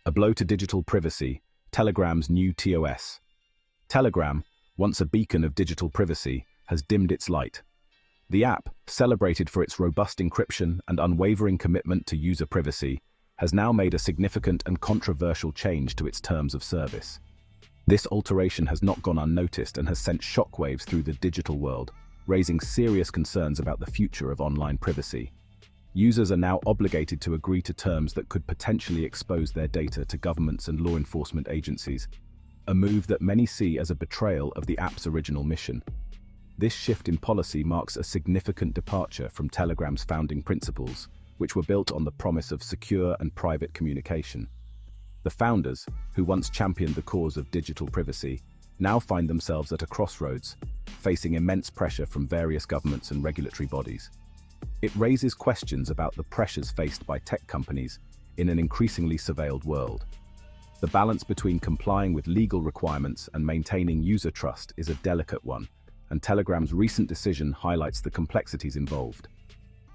A blow to digital privacy, Telegram's new ToS. Telegram, once a beacon of digital privacy, has dimmed its light. The app, celebrated for its robust encryption and unwavering commitment to user privacy, has now made a significant and controversial change to its terms of service. This alteration has not gone unnoticed and has sent shockwaves through the digital world, raising serious concerns about the future of online privacy. Users are now obligated to agree to terms that could potentially expose their data to governments and law enforcement agencies, a move that many see as a betrayal of the app's original mission. This shift in policy marks a significant departure from Telegram's founding principles, which were built on the promise of secure and private communication. The founders, who once championed the cause of digital privacy, now find themselves at a crossroads, facing immense pressure from various governments and regulatory bodies. It raises questions about the pressures faced by tech companies in an increasingly surveilled world. The balance between complying with legal requirements and maintaining user trust is a delicate one, and Telegram's recent decision highlights the complexities involved.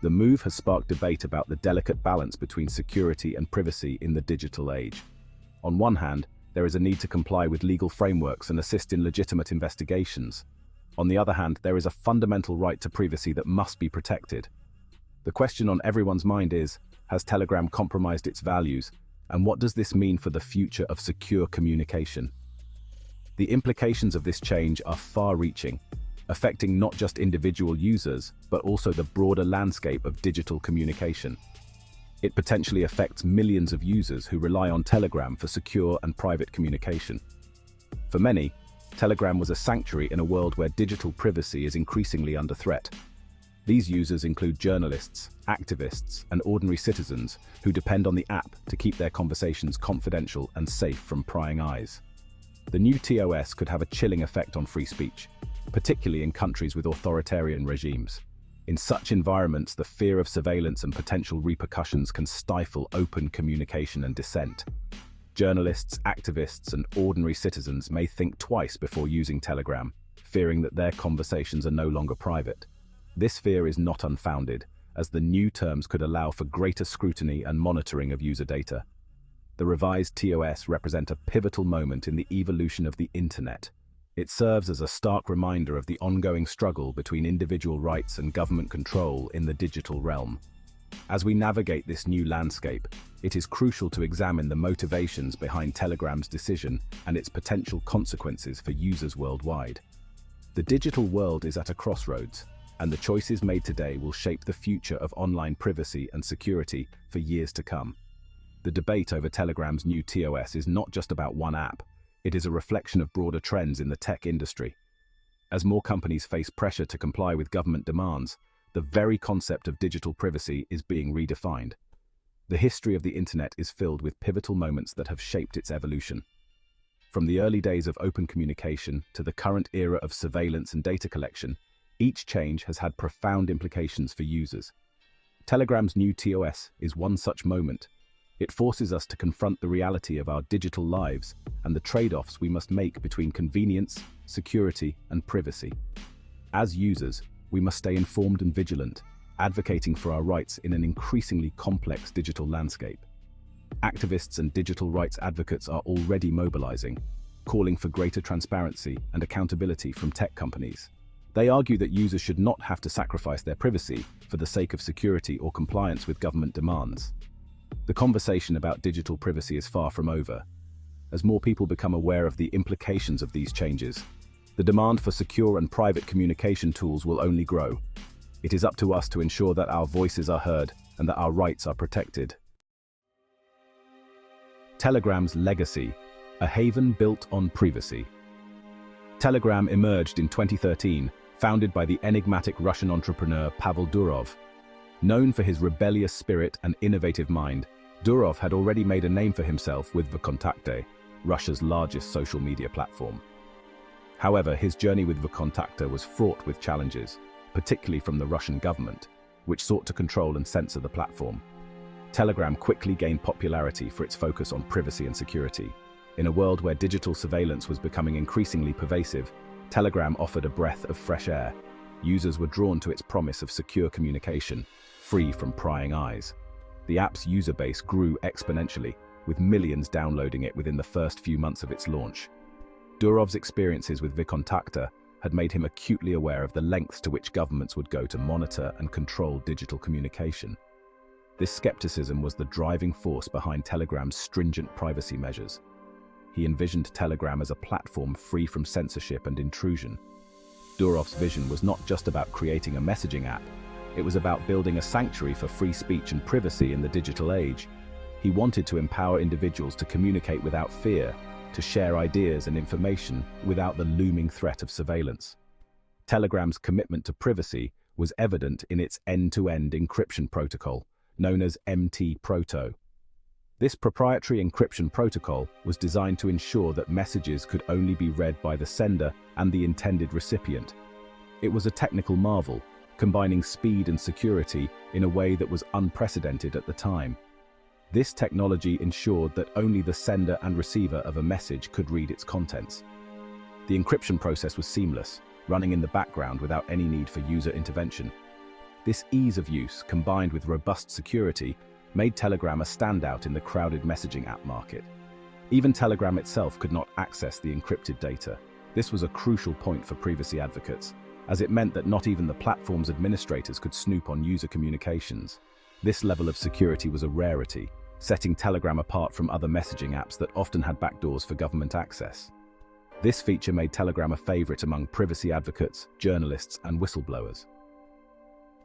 The move has sparked debate about the delicate balance between security and privacy in the digital age. On one hand, there is a need to comply with legal frameworks and assist in legitimate investigations. On the other hand, there is a fundamental right to privacy that must be protected. The question on everyone's mind is, has Telegram compromised its values, and what does this mean for the future of secure communication? The implications of this change are far-reaching, affecting not just individual users, but also the broader landscape of digital communication. It potentially affects millions of users who rely on Telegram for secure and private communication. For many, Telegram was a sanctuary in a world where digital privacy is increasingly under threat. These users include journalists, activists, and ordinary citizens who depend on the app to keep their conversations confidential and safe from prying eyes. The new ToS could have a chilling effect on free speech, particularly in countries with authoritarian regimes. In such environments, the fear of surveillance and potential repercussions can stifle open communication and dissent. Journalists, activists, and ordinary citizens may think twice before using Telegram, fearing that their conversations are no longer private. This fear is not unfounded, as the new terms could allow for greater scrutiny and monitoring of user data. The revised ToS represent a pivotal moment in the evolution of the Internet. It serves as a stark reminder of the ongoing struggle between individual rights and government control in the digital realm. As we navigate this new landscape, it is crucial to examine the motivations behind Telegram's decision and its potential consequences for users worldwide. The digital world is at a crossroads, and the choices made today will shape the future of online privacy and security for years to come. The debate over Telegram's new ToS is not just about one app. It is a reflection of broader trends in the tech industry. As more companies face pressure to comply with government demands, the very concept of digital privacy is being redefined. The history of the Internet is filled with pivotal moments that have shaped its evolution. From the early days of open communication to the current era of surveillance and data collection, each change has had profound implications for users. Telegram's new ToS is one such moment. It forces us to confront the reality of our digital lives and the trade-offs we must make between convenience, security, and privacy. As users, we must stay informed and vigilant, advocating for our rights in an increasingly complex digital landscape. Activists and digital rights advocates are already mobilizing, calling for greater transparency and accountability from tech companies. They argue that users should not have to sacrifice their privacy for the sake of security or compliance with government demands. The conversation about digital privacy is far from over. As more people become aware of the implications of these changes, the demand for secure and private communication tools will only grow. It is up to us to ensure that our voices are heard and that our rights are protected. Telegram's legacy, a haven built on privacy. Telegram emerged in 2013, founded by the enigmatic Russian entrepreneur Pavel Durov. Known for his rebellious spirit and innovative mind, Durov had already made a name for himself with VKontakte, Russia's largest social media platform. However, his journey with VKontakte was fraught with challenges, particularly from the Russian government, which sought to control and censor the platform. Telegram quickly gained popularity for its focus on privacy and security. In a world where digital surveillance was becoming increasingly pervasive, Telegram offered a breath of fresh air. Users were drawn to its promise of secure communication, free from prying eyes. The app's user base grew exponentially, with millions downloading it within the first few months of its launch. Durov's experiences with VKontakte had made him acutely aware of the lengths to which governments would go to monitor and control digital communication. This skepticism was the driving force behind Telegram's stringent privacy measures. He envisioned Telegram as a platform free from censorship and intrusion. Durov's vision was not just about creating a messaging app, it was about building a sanctuary for free speech and privacy in the digital age. He wanted to empower individuals to communicate without fear, to share ideas and information without the looming threat of surveillance. Telegram's commitment to privacy was evident in its end-to-end encryption protocol, known as MT-Proto. This proprietary encryption protocol was designed to ensure that messages could only be read by the sender and the intended recipient. It was a technical marvel, combining speed and security in a way that was unprecedented at the time. This technology ensured that only the sender and receiver of a message could read its contents. The encryption process was seamless, running in the background without any need for user intervention. This ease of use, combined with robust security, made Telegram a standout in the crowded messaging app market. Even Telegram itself could not access the encrypted data. This was a crucial point for privacy advocates, as it meant that not even the platform's administrators could snoop on user communications. This level of security was a rarity, setting Telegram apart from other messaging apps that often had backdoors for government access. This feature made Telegram a favorite among privacy advocates, journalists, and whistleblowers.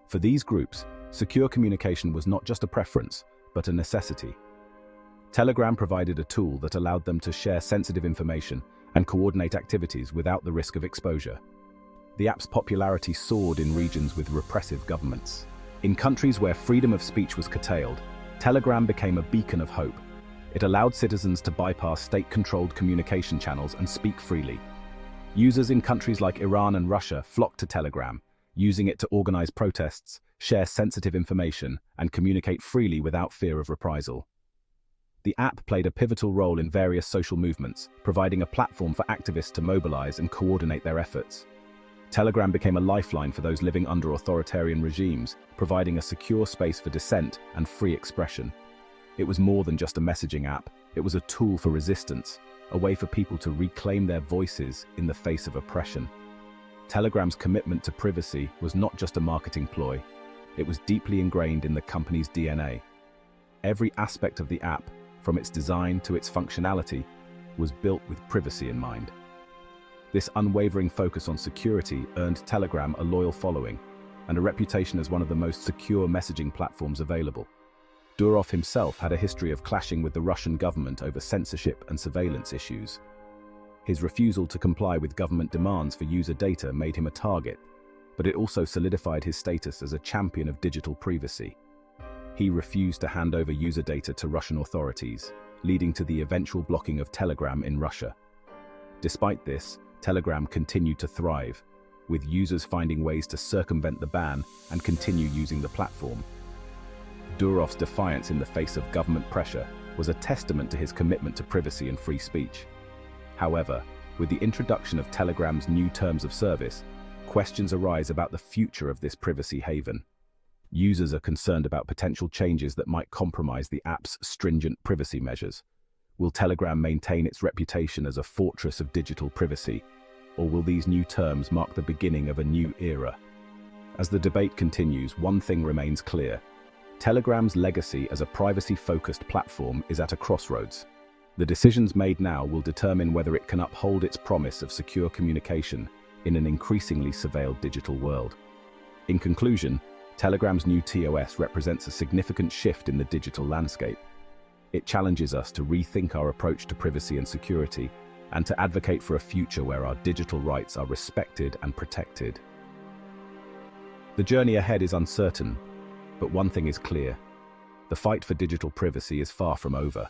For these groups, secure communication was not just a preference, but a necessity. Telegram provided a tool that allowed them to share sensitive information and coordinate activities without the risk of exposure. The app's popularity soared in regions with repressive governments. In countries where freedom of speech was curtailed, Telegram became a beacon of hope. It allowed citizens to bypass state-controlled communication channels and speak freely. Users in countries like Iran and Russia flocked to Telegram, using it to organize protests, share sensitive information, and communicate freely without fear of reprisal. The app played a pivotal role in various social movements, providing a platform for activists to mobilize and coordinate their efforts. Telegram became a lifeline for those living under authoritarian regimes, providing a secure space for dissent and free expression. It was more than just a messaging app, it was a tool for resistance, a way for people to reclaim their voices in the face of oppression. Telegram's commitment to privacy was not just a marketing ploy, it was deeply ingrained in the company's DNA. Every aspect of the app, from its design to its functionality, was built with privacy in mind. This unwavering focus on security earned Telegram a loyal following and a reputation as one of the most secure messaging platforms available. Durov himself had a history of clashing with the Russian government over censorship and surveillance issues. His refusal to comply with government demands for user data made him a target, but it also solidified his status as a champion of digital privacy. He refused to hand over user data to Russian authorities, leading to the eventual blocking of Telegram in Russia. Despite this, Telegram continued to thrive, with users finding ways to circumvent the ban and continue using the platform. Durov's defiance in the face of government pressure was a testament to his commitment to privacy and free speech. However, with the introduction of Telegram's new terms of service, questions arise about the future of this privacy haven. Users are concerned about potential changes that might compromise the app's stringent privacy measures. Will Telegram maintain its reputation as a fortress of digital privacy, or will these new terms mark the beginning of a new era? As the debate continues, one thing remains clear. Telegram's legacy as a privacy-focused platform is at a crossroads. The decisions made now will determine whether it can uphold its promise of secure communication in an increasingly surveilled digital world. In conclusion, Telegram's new ToS represents a significant shift in the digital landscape. It challenges us to rethink our approach to privacy and security, and to advocate for a future where our digital rights are respected and protected. The journey ahead is uncertain, but one thing is clear. The fight for digital privacy is far from over.